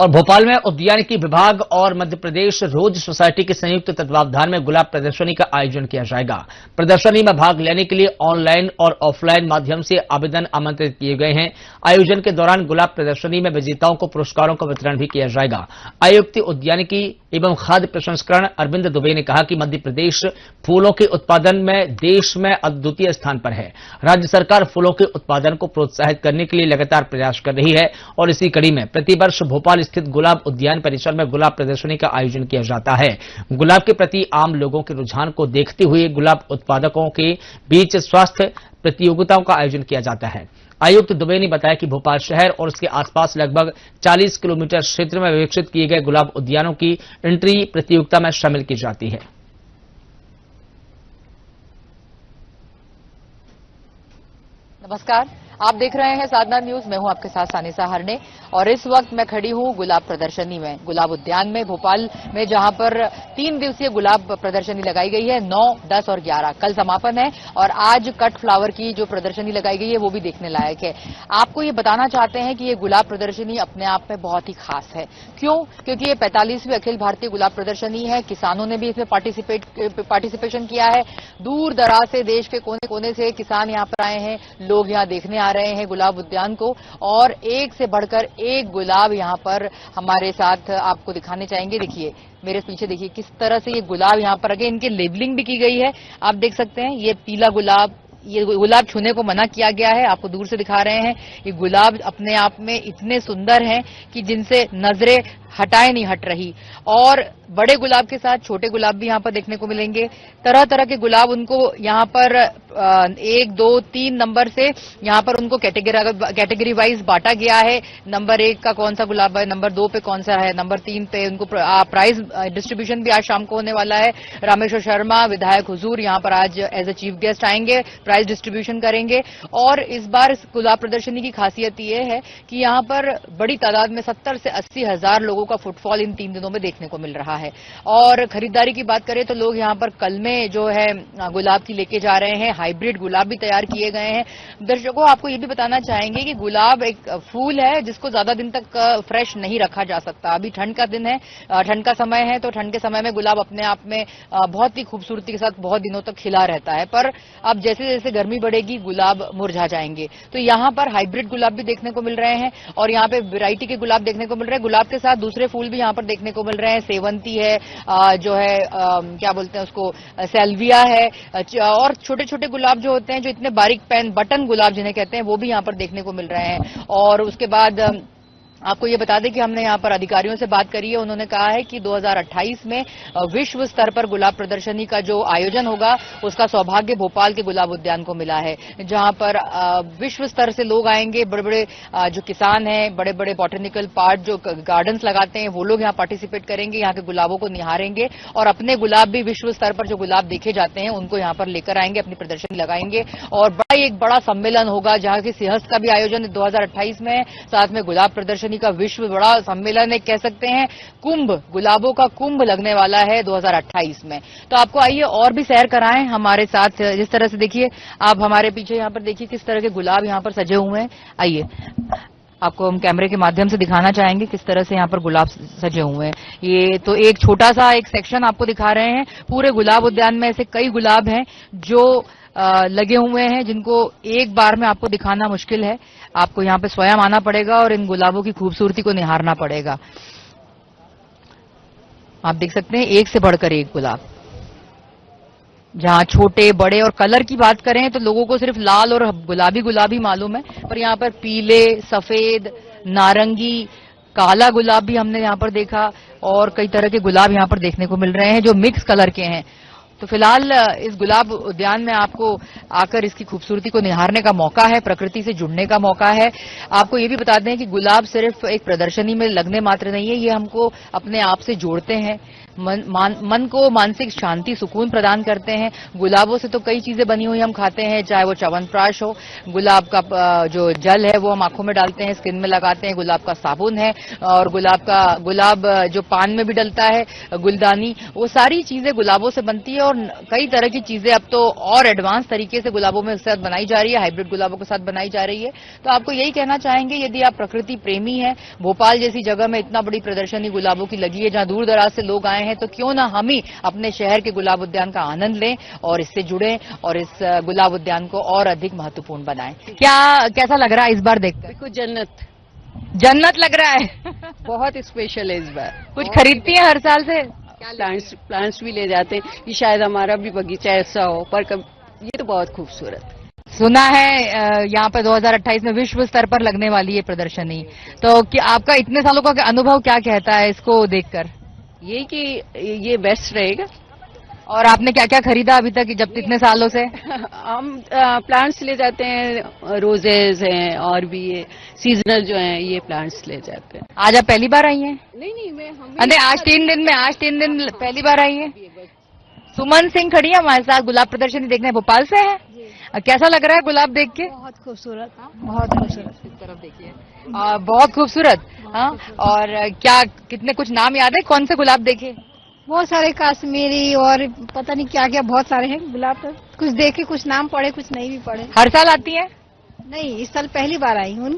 और भोपाल में उद्यानिकी विभाग और मध्य प्रदेश रोज सोसाइटी के संयुक्त तत्वावधान में गुलाब प्रदर्शनी का आयोजन किया जाएगा। प्रदर्शनी में भाग लेने के लिए ऑनलाइन और ऑफलाइन माध्यम से आवेदन आमंत्रित किए गए हैं। आयोजन के दौरान गुलाब प्रदर्शनी में विजेताओं को पुरस्कारों का वितरण भी किया जाएगा। आयुक्त उद्यानिकी एवं खाद्य प्रसंस्करण अरविंद दुबे ने कहा कि मध्य प्रदेश फूलों के उत्पादन में देश में अद्वितीय स्थान पर है। राज्य सरकार फूलों के उत्पादन को प्रोत्साहित करने के लिए लगातार प्रयास कर रही है और इसी कड़ी में प्रतिवर्ष भोपाल स्थित गुलाब उद्यान परिसर में गुलाब प्रदर्शनी का आयोजन किया जाता है। गुलाब के प्रति आम लोगों के रुझान को देखते हुए गुलाब उत्पादकों के बीच स्वास्थ्य प्रतियोगिताओं का आयोजन किया जाता है। आयुक्त दुबे ने बताया कि भोपाल शहर और उसके आसपास लगभग 40 किलोमीटर क्षेत्र में विकसित किए गए गुलाब उद्यानों की एंट्री प्रतियोगिता में शामिल की जाती है। नमस्कार, आप देख रहे हैं साधना न्यूज। मैं हूं आपके साथ सानिसा हरने और इस वक्त मैं खड़ी हूं गुलाब प्रदर्शनी में, गुलाब उद्यान में भोपाल में, जहां पर 3 दिवसीय गुलाब प्रदर्शनी लगाई गई है। 9, 10 और 11 कल समापन है और आज कट फ्लावर की जो प्रदर्शनी लगाई गई है वो भी देखने लायक है। आपको ये बताना चाहते हैं कि ये गुलाब प्रदर्शनी अपने आप में बहुत ही खास है। क्यों? क्योंकि ये 45वीं अखिल भारतीय गुलाब प्रदर्शनी है। किसानों ने भी इसमें पार्टिसिपेशन किया है। दूर दराज से, देश के कोने कोने से किसान यहाँ पर आए हैं, लोग यहाँ देखने आ रहे हैं गुलाब उद्यान को, और एक से बढ़कर एक गुलाब यहाँ पर हमारे साथ आपको दिखाने चाहेंगे। देखिए मेरे पीछे, देखिए किस तरह से ये गुलाब यहाँ पर आगे इनके लेबलिंग भी की गई है। आप देख सकते हैं ये पीला गुलाब, ये गुलाब छूने को मना किया गया है। आपको दूर से दिखा रहे हैं। ये गुलाब अपने आप में इतने सुंदर हैं कि जिनसे नजरें हटाए नहीं हट रही। और बड़े गुलाब के साथ छोटे गुलाब भी यहाँ पर देखने को मिलेंगे। तरह तरह के गुलाब उनको यहाँ पर 1, 2, 3 नंबर से यहाँ पर उनको कैटेगरी वाइज बांटा गया है। नंबर 1 का कौन सा गुलाब है, नंबर 2 पे कौन सा है, नंबर 3 पे उनको प्राइज डिस्ट्रीब्यूशन भी आज शाम को होने वाला है। रामेश्वर शर्मा विधायक हुजूर यहाँ पर आज एज ए चीफ गेस्ट आएंगे, प्राइज डिस्ट्रीब्यूशन करेंगे। और इस बार इस गुलाब प्रदर्शनी की खासियत ये है कि यहाँ पर बड़ी तादाद में 70 से 80 हजार लोगों का फुटफॉल इन 3 दिनों में देखने को मिल रहा है। और खरीदारी की बात करें तो लोग यहाँ पर कलमे जो है गुलाब की लेके जा रहे हैं। हाइब्रिड गुलाब भी तैयार किए गए हैं। दर्शकों, आपको ये भी बताना चाहेंगे कि गुलाब एक फूल है जिसको ज्यादा दिन तक फ्रेश नहीं रखा जा सकता। अभी ठंड का दिन है, ठंड का समय है, तो ठंड के समय में गुलाब अपने आप में बहुत ही खूबसूरती के साथ बहुत दिनों तक खिला रहता है। पर अब जैसे जैसे गर्मी बढ़ेगी गुलाब मुरझा जाएंगे। तो यहाँ पर हाइब्रिड गुलाब भी देखने को मिल रहे हैं और यहाँ पे वैरायटी के गुलाब देखने को मिल रहे हैं। गुलाब के साथ दूसरे फूल भी यहाँ पर देखने को मिल रहे हैं। सेवंती है, जो है क्या बोलते हैं उसको, सेल्विया है, और छोटे छोटे गुलाब जो होते हैं, जो इतने बारीक बटन गुलाब जिन्हें कहते हैं, वो भी यहाँ पर देखने को मिल रहे हैं। और उसके बाद आपको ये बता दें कि हमने यहाँ पर अधिकारियों से बात करी है। उन्होंने कहा है कि 2028 में विश्व स्तर पर गुलाब प्रदर्शनी का जो आयोजन होगा उसका सौभाग्य भोपाल के गुलाब उद्यान को मिला है, जहां पर विश्व स्तर से लोग आएंगे। बड़े बड़े जो किसान हैं, बड़े बड़े बॉटनिकल पार्क जो गार्डन्स लगाते हैं, वो लोग यहाँ पार्टिसिपेट करेंगे, यहाँ के गुलाबों को निहारेंगे और अपने गुलाब भी विश्व स्तर पर जो गुलाब देखे जाते हैं उनको यहाँ पर लेकर आएंगे, अपनी प्रदर्शनी लगाएंगे। और एक बड़ा सम्मेलन होगा जहाँ की सिंहस्थ का भी आयोजन 2028 में, साथ में गुलाब प्रदर्शनी का विश्व बड़ा सम्मेलन है, कह सकते हैं कुंभ, गुलाबों का कुंभ लगने वाला है 2028 में। तो आपको आइए और भी सैर कराएं हमारे साथ। जिस तरह से देखिए आप हमारे पीछे यहाँ पर देखिए किस तरह के गुलाब यहाँ पर सजे हुए हैं। आइए आपको हम कैमरे के माध्यम से दिखाना चाहेंगे किस तरह से यहाँ पर गुलाब सजे हुए हैं। ये तो एक छोटा सा एक सेक्शन आपको दिखा रहे हैं। पूरे गुलाब उद्यान में ऐसे कई गुलाब हैं जो लगे हुए हैं, जिनको एक बार में आपको दिखाना मुश्किल है। आपको यहाँ पे स्वयं आना पड़ेगा और इन गुलाबों की खूबसूरती को निहारना पड़ेगा। आप देख सकते हैं एक से बढ़कर एक गुलाब, जहां छोटे बड़े, और कलर की बात करें तो लोगों को सिर्फ लाल और गुलाबी गुलाबी मालूम है, पर यहाँ पर पीले, सफेद, नारंगी, काला गुलाब भी हमने यहाँ पर देखा और कई तरह के गुलाब यहाँ पर देखने को मिल रहे हैं जो मिक्स कलर के हैं। तो फिलहाल इस गुलाब उद्यान में आपको आकर इसकी खूबसूरती को निहारने का मौका है, प्रकृति से जुड़ने का मौका है। आपको ये भी बता दें कि गुलाब सिर्फ एक प्रदर्शनी में लगने मात्र नहीं है, ये हमको अपने आप से जोड़ते हैं। मन को मानसिक शांति सुकून प्रदान करते हैं। गुलाबों से तो कई चीजें बनी हुई हम खाते हैं, चाहे वो च्यवनप्राश हो, गुलाब का जो जल है वो हम आंखों में डालते हैं, स्किन में लगाते हैं, गुलाब का साबुन है, और गुलाब जो पान में भी डलता है, गुलदानी, वो सारी चीजें गुलाबों से बनती है। और कई तरह की चीजें अब तो और एडवांस तरीके से गुलाबों में साथ बनाई जा रही है, हाइब्रिड गुलाबों के साथ बनाई जा रही है। तो आपको यही कहना चाहेंगे, यदि आप प्रकृति प्रेमी हैं, भोपाल जैसी जगह में इतना बड़ी प्रदर्शनी गुलाबों की लगी है जहां दूर दराज से लोग आए हैं, तो क्यों ना हम ही अपने शहर के गुलाब उद्यान का आनंद लें और इससे जुड़ें और इस गुलाब उद्यान को और अधिक महत्वपूर्ण बनाएं। कैसा लग रहा है इस बार देखकर? देखो जन्नत लग रहा है। बहुत स्पेशल है इस बार। कुछ खरीदती हैं हर साल से? प्लांट्स भी ले जाते हैं कि शायद हमारा भी बगीचा ऐसा हो, पर ये तो बहुत खूबसूरत। सुना है यहाँ पे 2028 में विश्व स्तर पर लगने वाली है प्रदर्शनी, तो क्या आपका इतने सालों का अनुभव क्या कहता है इसको देखकर? ये कि ये बेस्ट रहेगा। और आपने क्या क्या खरीदा अभी तक जब इतने सालों से? हम प्लांट्स ले जाते हैं, रोजेज हैं और भी ये सीजनल जो हैं ये प्लांट्स ले जाते हैं। आज आप पहली बार आई हैं? नहीं अरे आज 3 दिन पहली बार आई हैं। सुमन सिंह खड़ी है हमारे साथ, गुलाब प्रदर्शनी देखने भोपाल से है। कैसा लग रहा है गुलाब देख के? बहुत खूबसूरत, बहुत खूबसूरत। इस तरफ देखिए, बहुत खूबसूरत। हाँ, और क्या कितने कुछ नाम याद है, कौन से गुलाब देखे? बहुत सारे काश्मीरी और पता नहीं क्या क्या बहुत सारे हैं गुलाब। तो कुछ देखे, कुछ नाम पढ़े, कुछ नहीं भी पढ़े। हर साल आती हैं? नहीं, इस साल पहली बार आई हूँ।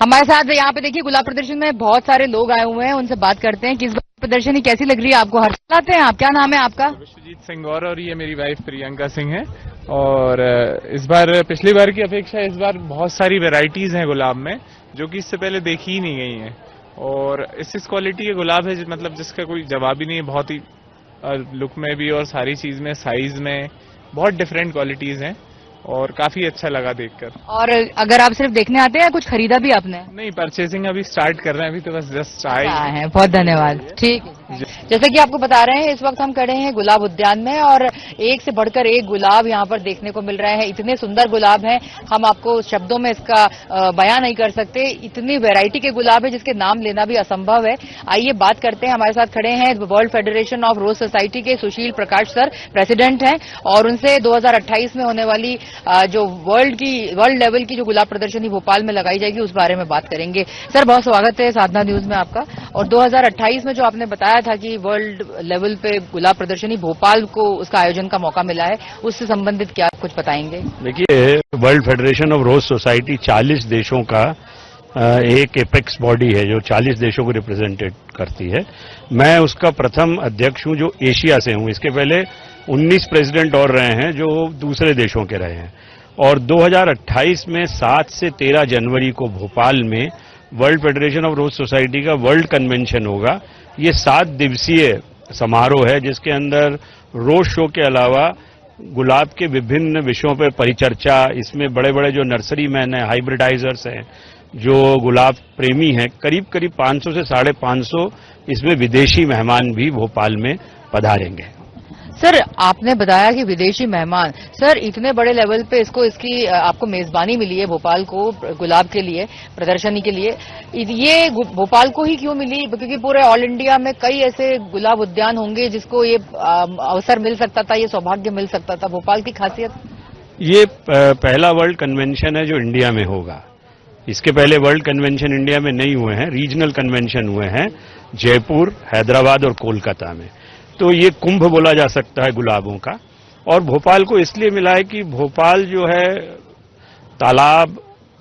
हमारे साथ यहाँ पे देखिए गुलाब प्रदर्शनी में बहुत सारे लोग आए हुए हैं, उनसे बात करते हैं कि इस बार प्रदर्शनी कैसी लग रही है आपको। हर साल आते हैं आप? क्या नाम है आपका? विश्वजीत सिंह और ये मेरी वाइफ प्रियंका सिंह है। और इस बार पिछली बार की अपेक्षा इस बार बहुत सारी वैरायटीज हैं गुलाब में, जो कि इससे पहले देखी ही नहीं गई हैं। और इस क्वालिटी के गुलाब है मतलब जिसका कोई जवाब ही नहीं है। बहुत ही लुक में भी और सारी चीज में, साइज में बहुत डिफरेंट क्वालिटीज हैं और काफी अच्छा लगा देखकर। और अगर आप सिर्फ देखने आते हैं, कुछ खरीदा भी आपने? नहीं, परचेसिंग अभी स्टार्ट कर रहे हैं, अभी तो बस जस्ट आए हैं। बहुत धन्यवाद। ठीक है, जैसे कि आपको बता रहे हैं, इस वक्त हम खड़े हैं गुलाब उद्यान में और एक से बढ़कर एक गुलाब यहाँ पर देखने को मिल रहे हैं। इतने सुंदर गुलाब हैं, हम आपको शब्दों में इसका बयान नहीं कर सकते। इतनी वैरायटी के गुलाब है जिसके नाम लेना भी असंभव है। आइए बात करते हैं। हमारे साथ खड़े हैं world federation of rose society के सुशील प्रकाश सर, प्रेसिडेंट हैं, और उनसे 2028 में होने वाली जो वर्ल्ड लेवल की जो गुलाब प्रदर्शनी भोपाल में लगाई जाएगी उस बारे में बात करेंगे। सर, बहुत स्वागत है साधना न्यूज में आपका। और 2028 में जो आपने बताया था कि वर्ल्ड लेवल पे गुलाब प्रदर्शनी भोपाल को उसका आयोजन का मौका मिला है, उससे संबंधित क्या कुछ बताएंगे? देखिए, world federation of rose society 40 देशों का एक एपेक्स बॉडी है जो 40 देशों को रिप्रेजेंटेट करती है। मैं उसका प्रथम अध्यक्ष हूं जो एशिया से हूं। इसके पहले 19 प्रेसिडेंट और रहे हैं जो दूसरे देशों के रहे हैं। और 2028 में 7 से 13 जनवरी को भोपाल में world federation of rose society का वर्ल्ड कन्वेंशन होगा। ये 7 दिवसीय समारोह है जिसके अंदर रोज शो के अलावा गुलाब के विभिन्न विषयों पर परिचर्चा, इसमें बड़े बड़े जो नर्सरी मैन हैं, हाइब्रिडाइजर्स हैं, जो गुलाब प्रेमी हैं, करीब करीब 500 से 550 इसमें विदेशी मेहमान भी भोपाल में पधारेंगे। सर, आपने बताया कि विदेशी मेहमान, सर इतने बड़े लेवल पे इसकी आपको मेजबानी मिली है भोपाल को गुलाब के लिए, प्रदर्शनी के लिए। ये भोपाल को ही क्यों मिली? क्योंकि पूरे ऑल इंडिया में कई ऐसे गुलाब उद्यान होंगे जिसको ये अवसर मिल सकता था, ये सौभाग्य मिल सकता था। भोपाल की खासियत? ये पहला वर्ल्ड कन्वेंशन है जो इंडिया में होगा। इसके पहले वर्ल्ड कन्वेंशन इंडिया में नहीं हुए हैं, रीजनल कन्वेंशन हुए हैं जयपुर, हैदराबाद और कोलकाता में। तो ये कुंभ बोला जा सकता है गुलाबों का। और भोपाल को इसलिए मिला है कि भोपाल जो है तालाब,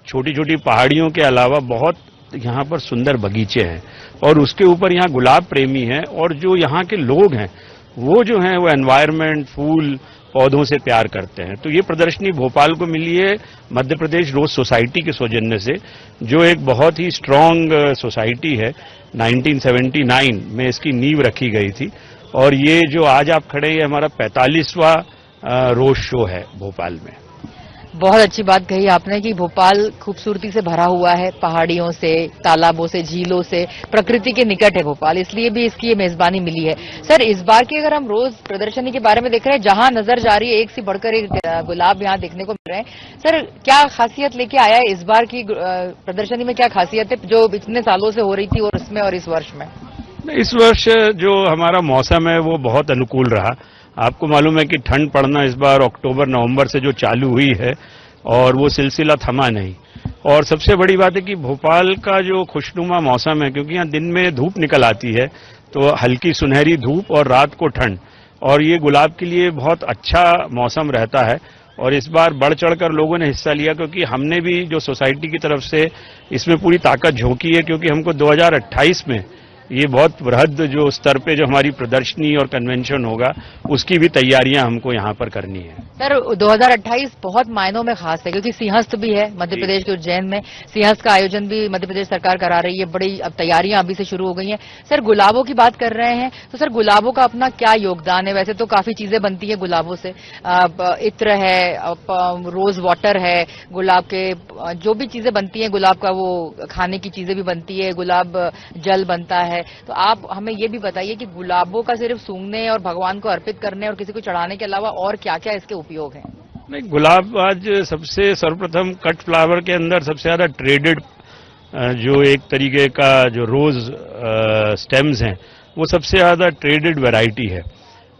छोटी छोटी पहाड़ियों के अलावा बहुत यहाँ पर सुंदर बगीचे हैं और उसके ऊपर यहाँ गुलाब प्रेमी हैं। और जो यहाँ के लोग हैं वो जो हैं वो एनवायरनमेंट, फूल पौधों से प्यार करते हैं। तो ये प्रदर्शनी भोपाल को मिली है मध्य प्रदेश रोज सोसाइटी के सौजन्य से, जो एक बहुत ही स्ट्रांग सोसाइटी है। 1979 में इसकी नींव रखी गई थी और ये जो आज आप खड़े हैं हमारा 45वां रोज शो है भोपाल में। बहुत अच्छी बात कही आपने कि भोपाल खूबसूरती से भरा हुआ है, पहाड़ियों से, तालाबों से, झीलों से, प्रकृति के निकट है भोपाल, इसलिए भी इसकी ये मेजबानी मिली है। सर, इस बार की अगर हम रोज प्रदर्शनी के बारे में देख रहे हैं, जहां नजर जा रही है एक से बढ़कर एक गुलाब यहाँ देखने को मिल रहे हैं। सर, क्या खासियत लेके आया है इस बार की प्रदर्शनी में? क्या खासियत है जो इतने सालों से हो रही थी और इसमें और इस वर्ष में? इस वर्ष जो हमारा मौसम है वो बहुत अनुकूल रहा। आपको मालूम है कि ठंड पड़ना इस बार अक्टूबर नवंबर से जो चालू हुई है और वो सिलसिला थमा नहीं। और सबसे बड़ी बात है कि भोपाल का जो खुशनुमा मौसम है, क्योंकि यहाँ दिन में धूप निकल आती है तो हल्की सुनहरी धूप और रात को ठंड, और ये गुलाब के लिए बहुत अच्छा मौसम रहता है। और इस बार बढ़ चढ़कर लोगों ने हिस्सा लिया, क्योंकि हमने भी जो सोसाइटी की तरफ से इसमें पूरी ताकत झोंकी है, क्योंकि हमको 2028 में ये बहुत बृहद जो स्तर पे जो हमारी प्रदर्शनी और कन्वेंशन होगा उसकी भी तैयारियां हमको यहाँ पर करनी है। सर 2028 बहुत मायनों में खास है, क्योंकि सिंहस्थ भी है मध्य प्रदेश के उज्जैन में। सिंहस्थ का आयोजन भी मध्य प्रदेश सरकार करा रही है। बड़ी अब तैयारियां अभी से शुरू हो गई हैं। सर गुलाबों की बात कर रहे हैं तो सर गुलाबों का अपना क्या योगदान है? वैसे तो काफी चीजें बनती है गुलाबों से, इत्र है, रोज वाटर है, गुलाब के जो भी चीजें बनती हैं, गुलाब का वो खाने की चीजें भी बनती है, गुलाब जल बनता है। तो आप हमें ये भी बताइए कि गुलाबों का सिर्फ सूंघने और भगवान को अर्पित करने और किसी को चढ़ाने के अलावा और क्या क्या इसके उपयोग हैं? नहीं, गुलाब आज सबसे सर्वप्रथम कट फ्लावर के अंदर सबसे ज्यादा ट्रेडेड जो एक तरीके का जो रोज स्टेम्स हैं वो सबसे ज्यादा ट्रेडेड वैरायटी है।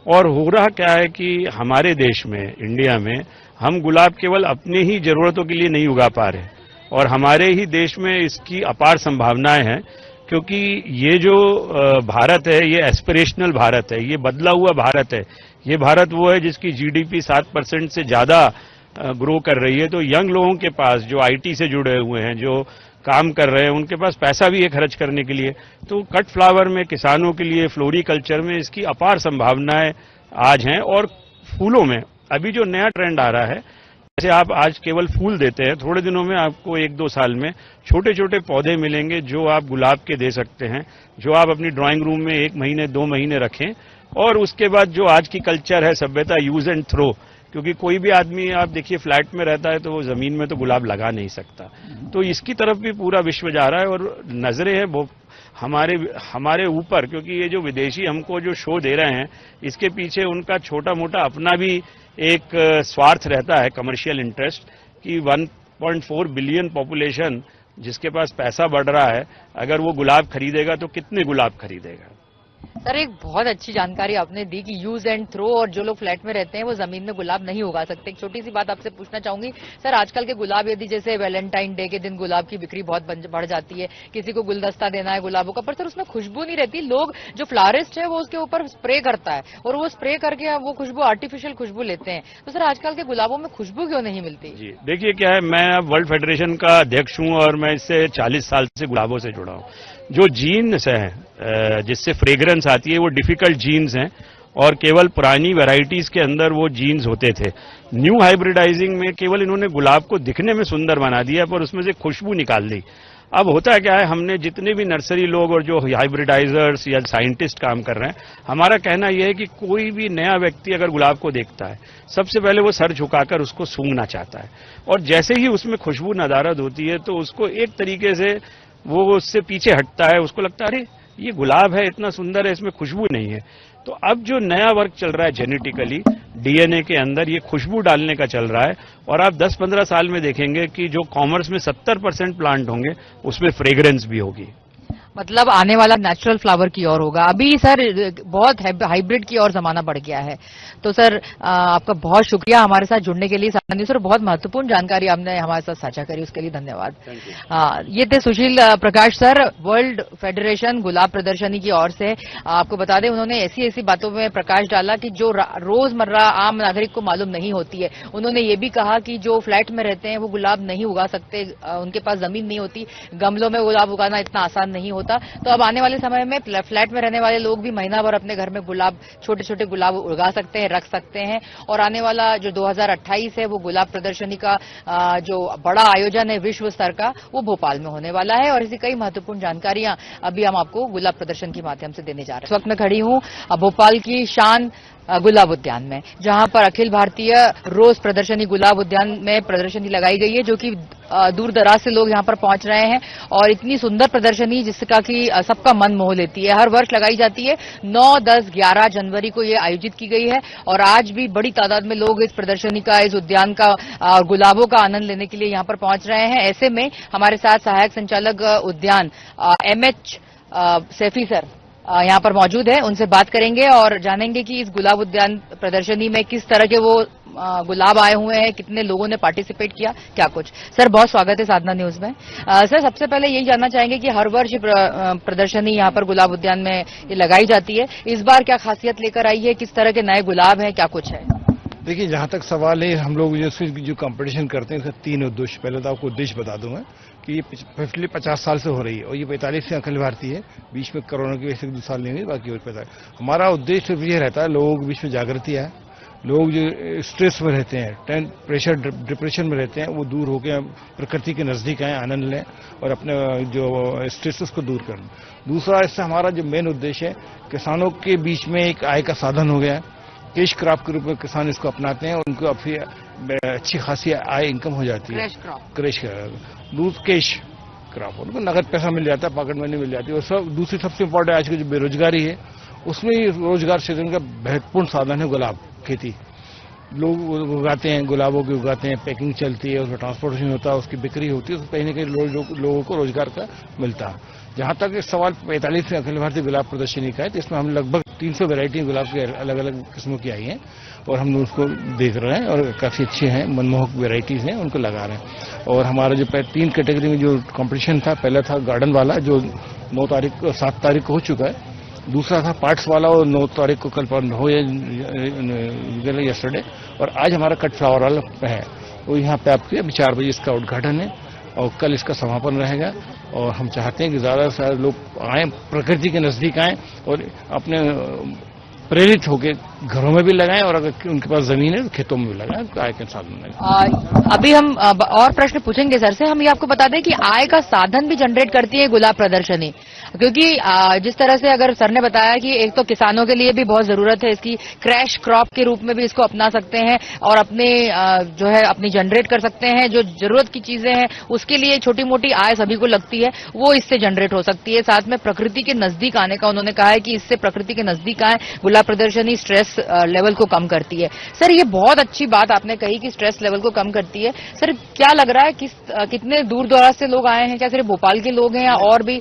और हो रहा क्या है कि हमारे देश में, इंडिया में, हम गुलाब केवल अपने ही जरूरतों के लिए नहीं उगा पा रहे, और हमारे ही देश में इसकी अपार संभावनाएं हैं, क्योंकि ये जो भारत है ये एस्पिरेशनल भारत है, ये बदला हुआ भारत है। ये भारत वो है जिसकी जीडीपी 7% से ज्यादा ग्रो कर रही है। तो यंग लोगों के पास जो आईटी से जुड़े हुए हैं, जो काम कर रहे हैं, उनके पास पैसा भी है खर्च करने के लिए। तो कट फ्लावर में, किसानों के लिए, फ्लोरिकल्चर में इसकी अपार संभावनाएं आज हैं। और फूलों में अभी जो नया ट्रेंड आ रहा है, जैसे आप आज केवल फूल देते हैं, थोड़े दिनों में आपको 1-2 साल में छोटे छोटे पौधे मिलेंगे जो आप गुलाब के दे सकते हैं, जो आप अपनी ड्राइंग रूम में 1 महीने 2 महीने रखें। और उसके बाद जो आज की कल्चर है, सभ्यता, यूज एंड थ्रो, क्योंकि कोई भी आदमी आप देखिए फ्लैट में रहता है तो वो जमीन में तो गुलाब लगा नहीं सकता। तो इसकी तरफ भी पूरा विश्व जा रहा है और नजरें हैं वो हमारे ऊपर, क्योंकि ये जो विदेशी हमको जो शो दे रहे हैं इसके पीछे उनका छोटा मोटा अपना भी एक स्वार्थ रहता है, कमर्शियल इंटरेस्ट, कि 1.4 बिलियन पॉपुलेशन जिसके पास पैसा बढ़ रहा है, अगर वो गुलाब खरीदेगा तो कितने गुलाब खरीदेगा। सर एक बहुत अच्छी जानकारी आपने दी कि यूज एंड थ्रो, और जो लोग फ्लैट में रहते हैं वो जमीन में गुलाब नहीं उगा सकते। एक छोटी सी बात आपसे पूछना चाहूंगी सर, आजकल के गुलाब, यदि जैसे वैलेंटाइन डे के दिन गुलाब की बिक्री बहुत बढ़ जाती है, किसी को गुलदस्ता देना है गुलाबों का, पर सर उसमें खुशबू नहीं रहती। लोग, जो फ्लारिस्ट है वो उसके ऊपर स्प्रे करता है और वो स्प्रे करके वो खुशबू, आर्टिफिशियल खुशबू लेते हैं। तो सर आजकल के गुलाबों में खुशबू क्यों नहीं मिलती? जी देखिए क्या है, मैं अब वर्ल्ड फेडरेशन का अध्यक्ष हूं और मैं इससे 40 साल से गुलाबों से जुड़ा हूं। जो जीन्स हैं जिससे फ्रेग्रेंस आती है वो डिफिकल्ट जीन्स हैं, और केवल पुरानी वैरायटीज के अंदर वो जीन्स होते थे। न्यू हाइब्रिडाइजिंग में केवल इन्होंने गुलाब को दिखने में सुंदर बना दिया, पर उसमें से खुशबू निकाल दी। अब होता है क्या है, हमने जितने भी नर्सरी लोग और जो हाइब्रिडाइजर्स या साइंटिस्ट काम कर रहे हैं, हमारा कहना यह है कि कोई भी नया व्यक्ति अगर गुलाब को देखता है, सबसे पहले वो सर झुकाकर उसको सूंघना चाहता है, और जैसे ही उसमें खुशबू नदारद होती है तो उसको एक तरीके से वो उससे पीछे हटता है। उसको लगता है अरे ये गुलाब है, इतना सुंदर है, इसमें खुशबू नहीं है। तो अब जो नया वर्क चल रहा है जेनेटिकली, डीएनए के अंदर ये खुशबू डालने का चल रहा है, और आप 10-15 साल में देखेंगे कि जो कॉमर्स में 70% प्लांट होंगे उसमें फ्रेग्रेंस भी होगी। मतलब आने वाला नेचुरल फ्लावर की ओर होगा। अभी सर बहुत हाइब्रिड की ओर जमाना बढ़ गया है। तो सर आपका बहुत शुक्रिया हमारे साथ जुड़ने के लिए। सामान्य सर बहुत महत्वपूर्ण जानकारी आपने हमारे साथ साझा करी, उसके लिए धन्यवाद। ये थे सुशील प्रकाश सर, वर्ल्ड फेडरेशन गुलाब प्रदर्शनी की ओर से। आपको बता दें, उन्होंने ऐसी ऐसी बातों में प्रकाश डाला कि जो रोजमर्रा आम नागरिक को मालूम नहीं होती है। उन्होंने ये भी कहा कि जो फ्लैट में रहते हैं वो गुलाब नहीं उगा सकते, उनके पास जमीन नहीं होती, गमलों में गुलाब उगाना इतना आसान नहीं होता। तो अब आने वाले समय में फ्लैट में रहने वाले लोग भी महीना भर अपने घर में गुलाब, छोटे छोटे गुलाब उगा सकते हैं, रख सकते हैं। और आने वाला जो 2028 है वो गुलाब प्रदर्शनी का जो बड़ा आयोजन है विश्व स्तर का, वो भोपाल में होने वाला है। और ऐसी कई महत्वपूर्ण जानकारियां अभी हम आपको गुलाब प्रदर्शन के माध्यम से देने जा रहे हैं। इस वक्त मैं खड़ी हूं भोपाल की शान गुलाब उद्यान में, जहां पर अखिल भारतीय रोज प्रदर्शनी गुलाब उद्यान में प्रदर्शनी लगाई गई है, जो कि दूर दराज से लोग यहां पर पहुंच रहे हैं। और इतनी सुंदर प्रदर्शनी जिसका कि सबका मन मोह लेती है, हर वर्ष लगाई जाती है। 9, 10, 11 जनवरी को ये आयोजित की गई है, और आज भी बड़ी तादाद में लोग इस प्रदर्शनी का, इस उद्यान का, गुलाबों का आनंद लेने के लिए यहां पर पहुंच रहे हैं। ऐसे में हमारे साथ सहायक संचालक उद्यान MH सैफी सर यहाँ पर मौजूद है, उनसे बात करेंगे और जानेंगे कि इस गुलाब उद्यान प्रदर्शनी में किस तरह के वो गुलाब आए हुए हैं, कितने लोगों ने पार्टिसिपेट किया, क्या कुछ। सर बहुत स्वागत है साधना न्यूज में। सर सबसे पहले यही जानना चाहेंगे कि हर वर्ष प्रदर्शनी यहाँ पर गुलाब उद्यान में ये लगाई जाती है, इस बार क्या खासियत लेकर आई है, किस तरह के नए गुलाब हैं, क्या कुछ है? देखिए, जहां तक सवाल है, हम लोग जो कंपटीशन करते हैं इसका 3 उद्देश्य। पहले तो आपको उद्देश्य बता दूंगा कि ये पिछले 50 साल से हो रही है और ये 45 से अखिल भारतीय है। बीच में कोरोना की वजह से 2 साल नहीं हुई, बाकी और 45। हमारा उद्देश्य सिर्फ ये रहता है लोगों के बीच में जागृति आए, लोग जो स्ट्रेस में रहते हैं, प्रेशर डिप्रेशन में रहते हैं, वो दूर होकर प्रकृति के नजदीक आए, आनंद लें और अपने जो स्ट्रेस उसको दूर करें। दूसरा, इससे हमारा जो मेन उद्देश्य है, किसानों के बीच में एक आय का साधन हो गया है। कैश क्रॉप के रूप में किसान इसको अपनाते हैं और उनको अच्छी खासी आय इनकम हो जाती है। कैश क्रॉप उनको नगद पैसा मिल जाता है, पॉकेट मनी मिल जाती है। और सब दूसरी सबसे इम्पोर्टेंट आज की जो बेरोजगारी है, उसमें रोजगार सृजन का महत्वपूर्ण साधन है गुलाब खेती। लोग उगाते हैं, गुलाबों की उगाते हैं, पैकिंग चलती है, उसमें ट्रांसपोर्टेशन होता है, उसकी बिक्री होती है, तो कहीं न कहीं लोगों को रोजगार का मिलता है। जहां तक इस सवाल 45 में अखिल भारतीय गुलाब प्रदर्शनी का है, तो इसमें हम लगभग 300 वैरायटी गुलाब की अलग अलग किस्मों की आई हैं और हम उसको देख रहे हैं और काफी अच्छे हैं, मनमोहक वैरायटीज हैं, उनको लगा रहे हैं। और हमारा जो 3 कैटेगरी में जो कंपटीशन था, पहला था गार्डन वाला जो 7 तारीख को हो चुका है। दूसरा था पार्ट्स वाला और 9 तारीख को कल हो यस्टरडे। और आज हमारा कट फ्लावर वाला है, वो यहाँ पे आपके अभी 4 बजे इसका उद्घाटन है और कल इसका समापन रहेगा। और हम चाहते हैं कि ज्यादा से ज्यादा लोग आए, प्रकृति के नजदीक आए और अपने प्रेरित होकर घरों में भी लगाएं और अगर उनके पास जमीन है तो खेतों में भी लगाएं, तो आय के साधन। अभी हम और प्रश्न पूछेंगे सर से। हम ये आपको बता दें कि आय का साधन भी जनरेट करती है गुलाब प्रदर्शनी, क्योंकि जिस तरह से अगर सर ने बताया कि एक तो किसानों के लिए भी बहुत जरूरत है इसकी, क्रैश क्रॉप के रूप में भी इसको अपना सकते हैं और अपने जो है अपनी जनरेट कर सकते हैं। जो जरूरत की चीजें हैं उसके लिए छोटी मोटी आय सभी को लगती है, वो इससे जनरेट हो सकती है। साथ में प्रकृति के नजदीक आने का उन्होंने कहा है कि इससे प्रकृति के नजदीक आए, गुलाब प्रदर्शनी स्ट्रेस लेवल को कम करती है। सर ये बहुत अच्छी बात आपने कही कि स्ट्रेस लेवल को कम करती है। सर क्या लग रहा है कितने दूर दराज से लोग आए हैं, क्या सिर्फ भोपाल के लोग हैं या और भी?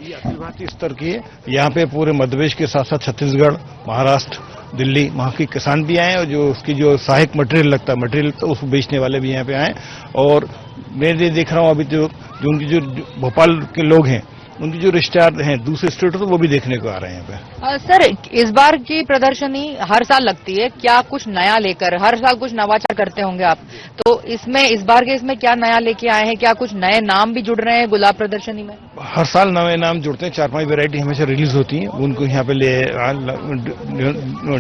स्तर की है, यहाँ पे पूरे मध्य प्रदेश के साथ साथ छत्तीसगढ़, महाराष्ट्र, दिल्ली, वहाँ के किसान भी आए और जो उसकी जो सहायक मटेरियल लगता है, मटेरियल तो उसको बेचने वाले भी यहाँ पे आए। और मैं देख रहा हूँ अभी जो उनकी जो भोपाल के लोग हैं, उनकी जो रिश्तेदार हैं दूसरे स्टेट, तो वो भी देखने को आ रहे हैं यहाँ पे। सर इस बार की प्रदर्शनी हर साल लगती है, क्या कुछ नया लेकर हर साल कुछ नवाचार करते होंगे आप, तो इस बार के इसमें क्या नया लेके आए हैं? क्या कुछ नए नाम भी जुड़ रहे हैं गुलाब प्रदर्शनी में? हर साल नए नाम जुड़ते हैं, 4-5 वैरायटी हमेशा रिलीज होती हैं, उनको यहाँ पे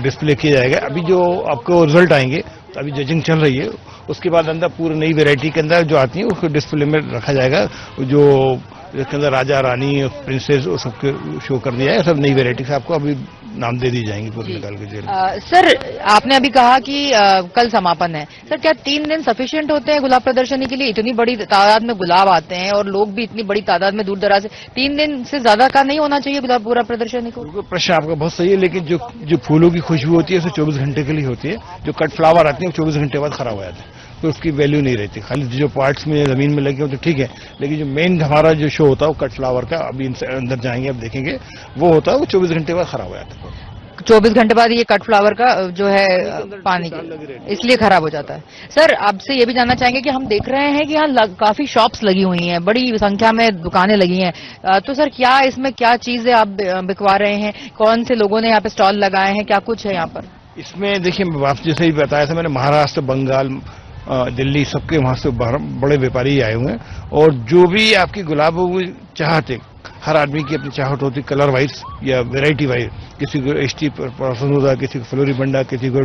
डिस्प्ले किया जाएगा। अभी जो आपको रिजल्ट आएंगे, तो अभी जजिंग चल रही है, उसके बाद अंदर पूरी नई वैरायटी के अंदर जो आती है उसको डिस्प्ले में रखा जाएगा। जो इसके अंदर राजा, रानी, प्रिंसेस वो सबके शो कर दिया है। सब नई वैरायटी से आपको अभी नाम दे दी जाएंगी पूरी निकाल के जेल। सर आपने अभी कहा कि कल समापन है, सर क्या 3 दिन सफिशिएंट होते हैं गुलाब प्रदर्शनी के लिए? इतनी बड़ी तादाद में गुलाब आते हैं और लोग भी इतनी बड़ी तादाद में दूर दराज से, 3 दिन से ज्यादा का नहीं होना चाहिए गुलाब पूरा प्रदर्शनी को? प्रश्न आपका बहुत सही है, लेकिन जो फूलों की खुशबू होती है वो 24 घंटे के लिए होती है। जो कट फ्लावर आते हैं 24 घंटे बाद खराब हो जाते हैं, तो उसकी वैल्यू नहीं रहती। खाली जो पार्ट्स में जमीन में लगे हो तो ठीक है, लेकिन जो मेन हमारा जो शो होता है वो कट फ्लावर का, अभी इनसे अंदर जाएंगे अब देखेंगे, वो होता है वो 24 घंटे बाद खराब हो जाता है। 24 घंटे बाद ये कट फ्लावर का जो है पानी इसलिए खराब हो जाता है। सर आपसे ये भी जानना चाहेंगे कि हम देख रहे हैं कि यहाँ काफी शॉप्स लगी हुई हैं, बड़ी संख्या में दुकानें लगी हैं, तो सर क्या इसमें क्या चीजें आप बिकवा रहे हैं? कौन से लोगों ने यहाँ पे स्टॉल लगाए हैं, क्या कुछ है यहाँ पर? इसमें देखिए, आप जैसे ही बताया था मैंने, महाराष्ट्र, बंगाल, दिल्ली, सबके वहां से बड़े व्यापारी आए हुए हैं। और जो भी आपकी गुलाब चाहते, हर आदमी की अपनी चाहत होती, कलर वाइज या वेराइटी वाइज। किसी को एसटी पसंद होता है, किसी को फ्लोरीबंडा, किसी को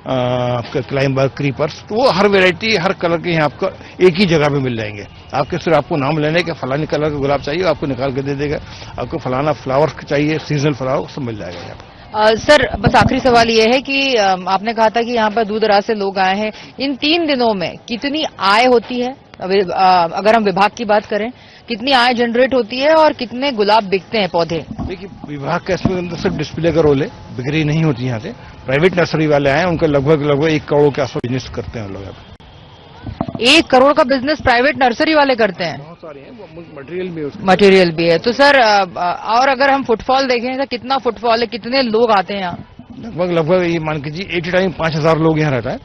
आपका क्लाइंबर, क्रीपर्स, तो वो हर वेराइटी हर कलर के यहाँ आपको एक ही जगह पे मिल जाएंगे। आपके सिर्फ आपको नाम लेने के फलानी कलर का गुलाब चाहिए, आपको निकाल के दे देगा। आपको फलाना फ्लावर चाहिए, सीजनल फ्लावर, सब मिल जाएगा यहाँ पे। सर बस आखिरी सवाल ये है कि आपने कहा था कि यहाँ पर दूर दराज से लोग आए हैं, इन 3 दिनों में कितनी आय होती है? अगर हम विभाग की बात करें, कितनी आय जनरेट होती है और कितने गुलाब बिकते हैं पौधे? देखिए, विभाग का इसमें अंदर सिर्फ डिस्प्ले का रोल है, बिक्री नहीं होती यहाँ से। प्राइवेट नर्सरी वाले आए, उनका लगभग 1 करोड़ के आसपास बिजनेस करते हैं लोग। 1 करोड़ का बिजनेस प्राइवेट नर्सरी वाले करते हैं। बहुत सारे हैं, मटेरियल भी है उसका। मटेरियल भी है। तो सर और अगर हम फुटफॉल देखें तो कितना फुटफॉल है, कितने लोग आते हैं यहाँ? लगभग ये मान के जी 80 टाइम 5,000 लोग यहाँ रहता है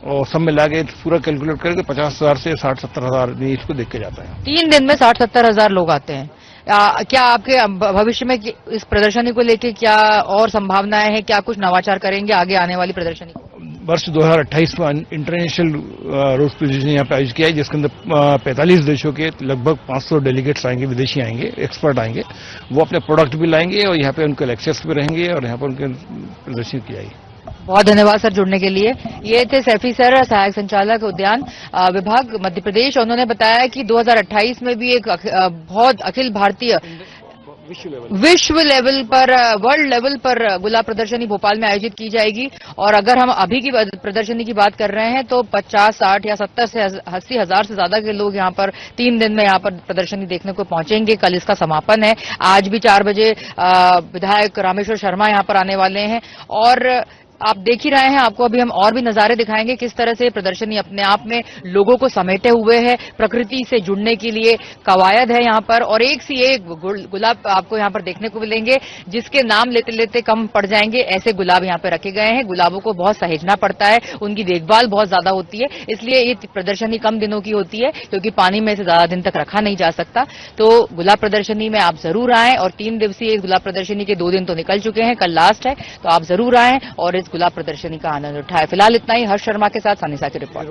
और सब मिला के पूरा कैलकुलेट करके 50,000 से 60-70 हजार इसको देख के जाता है। 3 दिन में 60-70 हजार लोग आते हैं। क्या आपके भविष्य में इस प्रदर्शनी को लेके क्या और संभावनाएं हैं? क्या कुछ नवाचार करेंगे आगे आने वाली प्रदर्शनी को? वर्ष 2028 में इंटरनेशनल रोज प्रदर्शनी यहाँ पे आयोजित किया है, जिसके अंदर 45 देशों के लगभग 500 डेलीगेट्स आएंगे, विदेशी आएंगे, एक्सपर्ट आएंगे। वो अपने प्रोडक्ट भी लाएंगे और यहाँ पे उनके लेक्चर्स भी रहेंगे और यहाँ पर उनके प्रदर्शनी की जाएगी। बहुत धन्यवाद सर जुड़ने के लिए। ये थे सैफी सर, सहायक संचालक उद्यान विभाग मध्य प्रदेश। उन्होंने बताया कि 2028 में भी एक बहुत अखिल भारतीय विश्व लेवल पर, वर्ल्ड लेवल पर गुलाब प्रदर्शनी भोपाल में आयोजित की जाएगी। और अगर हम अभी की प्रदर्शनी की बात कर रहे हैं तो 50, 60 या 70 से 80 हजार से ज्यादा के लोग यहाँ पर 3 दिन में यहाँ पर प्रदर्शनी देखने को पहुंचेंगे। कल इसका समापन है। आज भी 4 बजे विधायक रामेश्वर शर्मा यहाँ पर आने वाले हैं और आप देख ही रहे हैं। आपको अभी हम और भी नजारे दिखाएंगे किस तरह से प्रदर्शनी अपने आप में लोगों को समेटे हुए है, प्रकृति से जुड़ने के लिए कवायद है यहाँ पर। और एक सी एक गुलाब आपको यहाँ पर देखने को मिलेंगे जिसके नाम लेते लेते कम पड़ जाएंगे, ऐसे गुलाब यहाँ पे रखे गए हैं। गुलाबों को बहुत सहेजना पड़ता है, उनकी देखभाल बहुत ज्यादा होती है, इसलिए ये प्रदर्शनी कम दिनों की होती है क्योंकि पानी में इसे ज्यादा दिन तक रखा नहीं जा सकता। तो गुलाब प्रदर्शनी में आप जरूर आएं और 3 दिवसीय इस गुलाब प्रदर्शनी के 2 दिन तो निकल चुके हैं, कल लास्ट है, तो आप जरूर आएं और इस गुलाब प्रदर्शनी का आनंद उठाएं। फिलहाल इतना ही। हर्ष शर्मा के साथ सानिसा की रिपोर्ट।